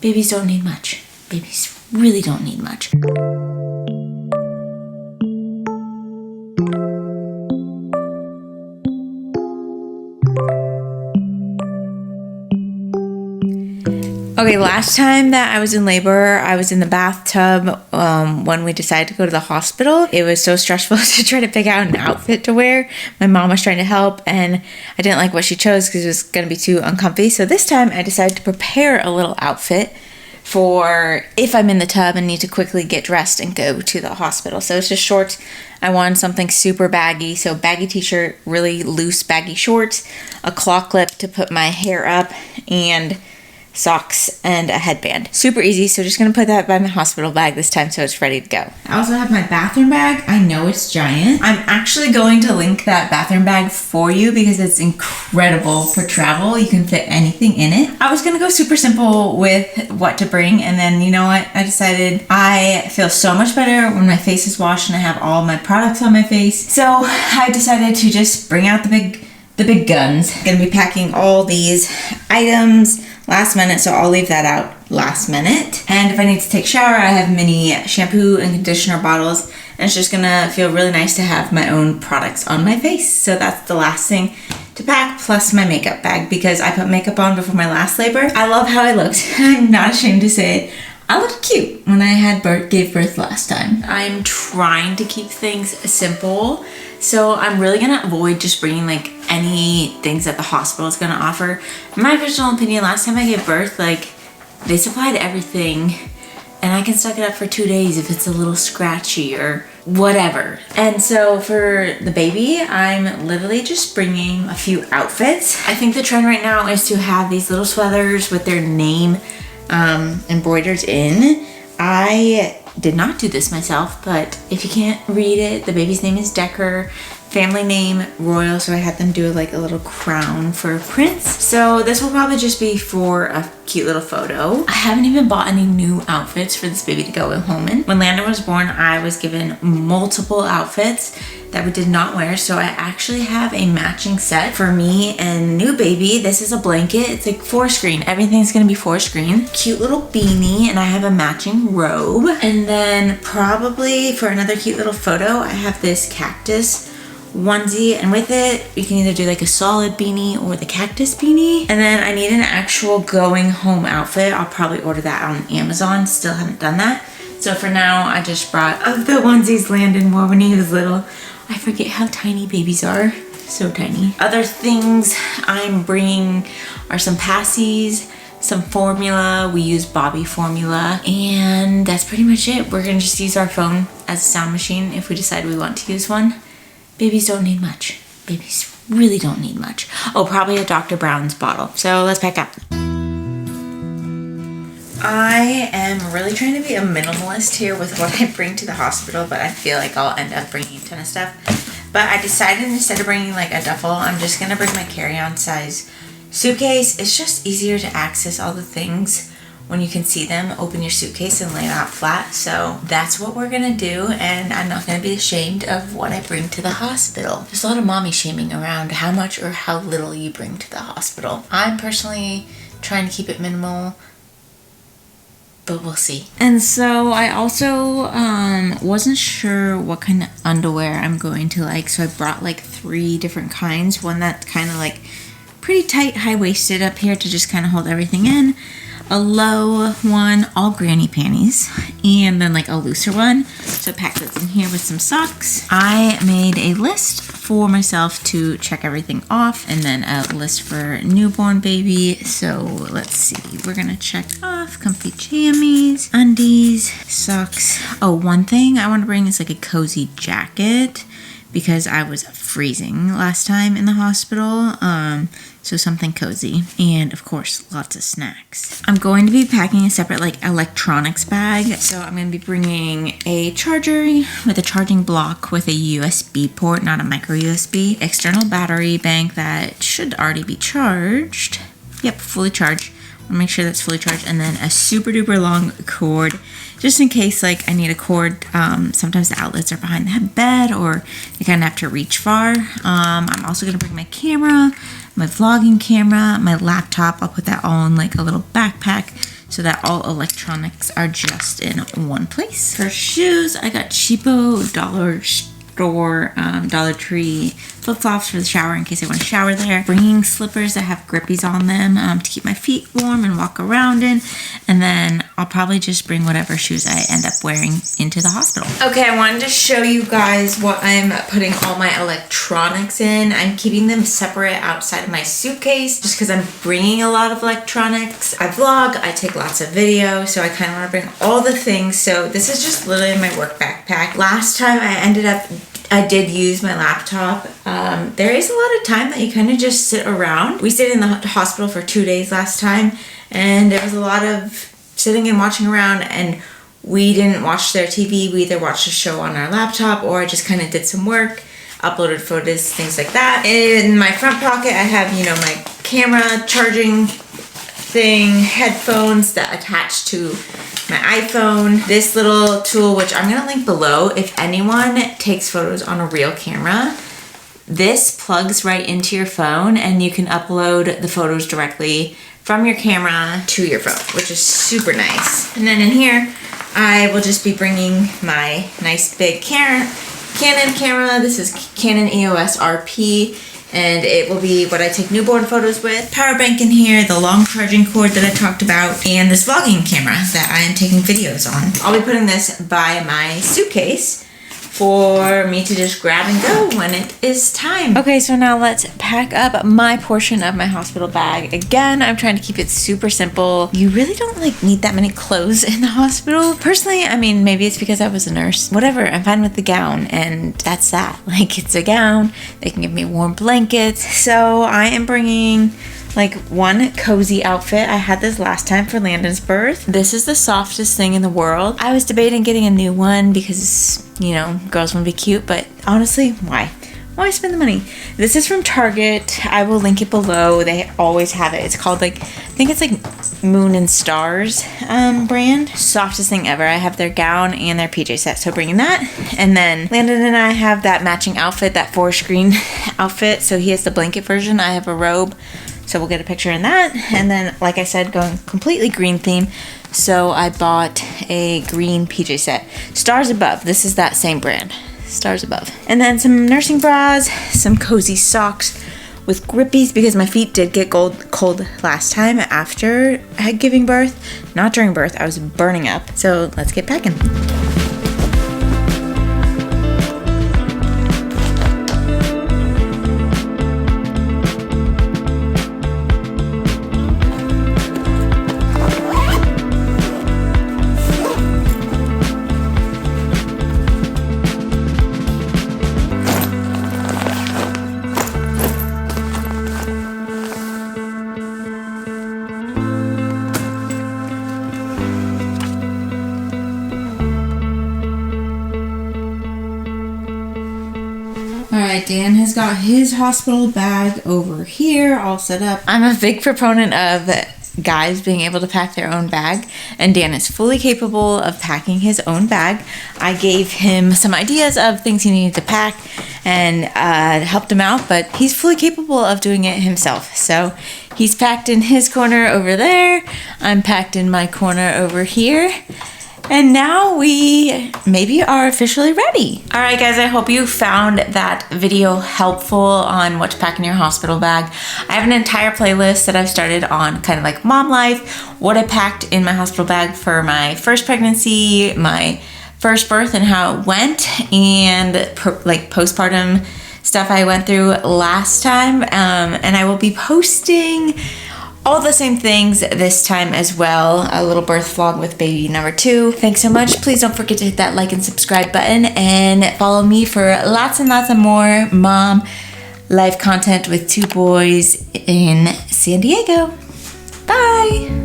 Babies don't need much. Babies really don't need much. Okay, last time that I was in labor, I was in the bathtub when we decided to go to the hospital. It was so stressful to try to pick out an outfit to wear. My mom was trying to help, and I didn't like what she chose because it was going to be too uncomfy. So this time I decided to prepare a little outfit for if I'm in the tub and need to quickly get dressed and go to the hospital. So it's just shorts. I wanted something super baggy. So baggy t-shirt, really loose baggy shorts, a claw clip to put my hair up, and socks and a headband. Super easy. So just gonna put that by my hospital bag this time so it's ready to go. I also have my bathroom bag. I know it's giant. I'm actually going to link that bathroom bag for you because it's incredible for travel. You can fit anything in it. I was gonna go super simple with what to bring, and then you know what? I decided I feel so much better when my face is washed and I have all my products on my face. So I decided to just bring out the big guns. I'm gonna be packing all these items last minute, so I'll leave that out last minute. And if I need to take a shower, I have mini shampoo and conditioner bottles, and it's just gonna feel really nice to have my own products on my face. So that's the last thing to pack, plus my makeup bag, because I put makeup on before my last labor. I love how I looked. I'm not ashamed to say it. I looked cute when I gave birth last time. I'm trying to keep things simple, so I'm really gonna avoid just bringing like any things that the hospital is gonna offer. In my personal opinion, last time I gave birth, like they supplied everything, and I can suck it up for 2 days if it's a little scratchy or whatever. And so for the baby, I'm literally just bringing a few outfits. I think the trend right now is to have these little sweaters with their name embroidered in. I did not do this myself, but if you can't read it, the baby's name is Decker, family name Royal, so I had them do like a little crown for Prince. So this will probably just be for a cute little photo. I haven't even bought any new outfits for this baby to go home in. When Landon was born, I was given multiple outfits that we did not wear, so I actually have a matching set for me and new baby. This is a blanket. It's like 4-screen. Everything's gonna be 4-screen. Cute little beanie, and I have a matching robe. And then probably for another cute little photo, I have this cactus onesie, and with it you can either do like a solid beanie or the cactus beanie. And then I need an actual going home outfit. I'll probably order that on Amazon. Still haven't done that. So for now, I just brought of the onesies Landon wore when he was little. I forget how tiny babies are. So tiny. Other things I'm bringing are some passies, some formula. We use Bobby formula, and that's pretty much it. We're gonna just use our phone as a sound machine if we decide we want to use one. Babies don't need much. Babies really don't need much. Oh, probably a Dr. Brown's bottle. So let's pack up. I am really trying to be a minimalist here with what I bring to the hospital, but I feel like I'll end up bringing a ton of stuff. But I decided instead of bringing like a duffel, I'm just gonna bring my carry-on size suitcase. It's just easier to access all the things when you can see them. Open your suitcase and lay it out flat. So that's what we're gonna do, and I'm not gonna be ashamed of what I bring to the hospital. There's a lot of mommy shaming around how much or how little you bring to the hospital. I'm personally trying to keep it minimal, but we'll see. And so I also wasn't sure what kind of underwear I'm going to like, so I brought like 3 different kinds. One that's kind of like pretty tight, high-waisted up here to just kind of hold everything in, a low one, all granny panties, and then like a looser one. So pack those in here with some socks. I made a list for myself to check everything off, and then a list for newborn baby. So let's see, we're gonna check off comfy jammies, undies, socks. Oh, one thing I want to bring is like a cozy jacket because I was freezing last time in the hospital. So something cozy, and of course lots of snacks. I'm going to be packing a separate like electronics bag, so I'm going to be bringing a charger with a charging block with a USB port, not a micro USB, external battery bank that should already be charged. Yep, fully charged. I'll make sure that's fully charged, and then a super duper long cord just in case like I need a cord. Sometimes the outlets are behind the bed or you kind of have to reach far. I'm also going to bring my camera, my vlogging camera, my laptop. I'll put that all in like a little backpack so that all electronics are just in one place. For shoes, I got cheapo dollar store, Dollar Tree flip-flops for the shower in case I want to shower there. Bringing slippers that have grippies on them to keep my feet warm and walk around in. And then I'll probably just bring whatever shoes I end up wearing into the hospital. Okay, I wanted to show you guys what I'm putting all my electronics in. I'm keeping them separate outside of my suitcase just because I'm bringing a lot of electronics. I vlog, I take lots of video, so I kind of want to bring all the things. So this is just literally my work backpack. Last time I did use my laptop. There is a lot of time that you kind of just sit around. We stayed in the hospital for 2 days last time, and there was a lot of sitting and watching around, and we didn't watch their TV. We either watched a show on our laptop or I just kind of did some work, uploaded photos, things like that. In my front pocket, I have, you know, my camera, charging thing, headphones that attach to my iPhone, this little tool, which I'm gonna link below. If anyone takes photos on a real camera, this plugs right into your phone and you can upload the photos directly from your camera to your phone, which is super nice. And then in here, I will just be bringing my nice big Canon camera. This is Canon EOS RP. And it will be what I take newborn photos with. Power bank in here, the long charging cord that I talked about, and this vlogging camera that I am taking videos on. I'll be putting this by my suitcase for me to just grab and go when it is time. Okay, so now let's pack up my portion of my hospital bag. Again, I'm trying to keep it super simple. You really don't like need that many clothes in the hospital. Personally, I mean, maybe it's because I was a nurse. Whatever, I'm fine with the gown, and that's that. Like, it's a gown. They can give me warm blankets. So I am bringing like one cozy outfit. I had this last time for Landon's birth. This is the softest thing in the world. I was debating getting a new one because, you know, girls want to be cute, but honestly, why? Why spend the money? This is from Target. I will link it below. They always have it. It's called like, I think it's like Moon and Stars brand. Softest thing ever. I have their gown and their PJ set, so bringing that. And then Landon and I have that matching outfit, that forest green outfit. So he has the blanket version. I have a robe. So we'll get a picture in that. And then, like I said, going completely green theme. So I bought a green PJ set. Stars Above. This is that same brand. Stars Above. And then some nursing bras, some cozy socks with grippies because my feet did get cold last time after giving birth. Not during birth. I was burning up. So let's get packing. Alright, Dan has got his hospital bag over here all set up. I'm a big proponent of guys being able to pack their own bag, and Dan is fully capable of packing his own bag. I gave him some ideas of things he needed to pack and helped him out, but he's fully capable of doing it himself. So he's packed in his corner over there. I'm packed in my corner over here. And now we maybe are officially ready. All right, guys, I hope you found that video helpful on what to pack in your hospital bag. I have an entire playlist that I've started on kind of like mom life, what I packed in my hospital bag for my first pregnancy, my first birth and how it went, and like postpartum stuff I went through last time. And I will be posting all the same things this time as well. A little birth vlog with baby number 2. Thanks so much. Please don't forget to hit that like and subscribe button and follow me for lots and lots of more mom life content with 2 boys in San Diego. Bye.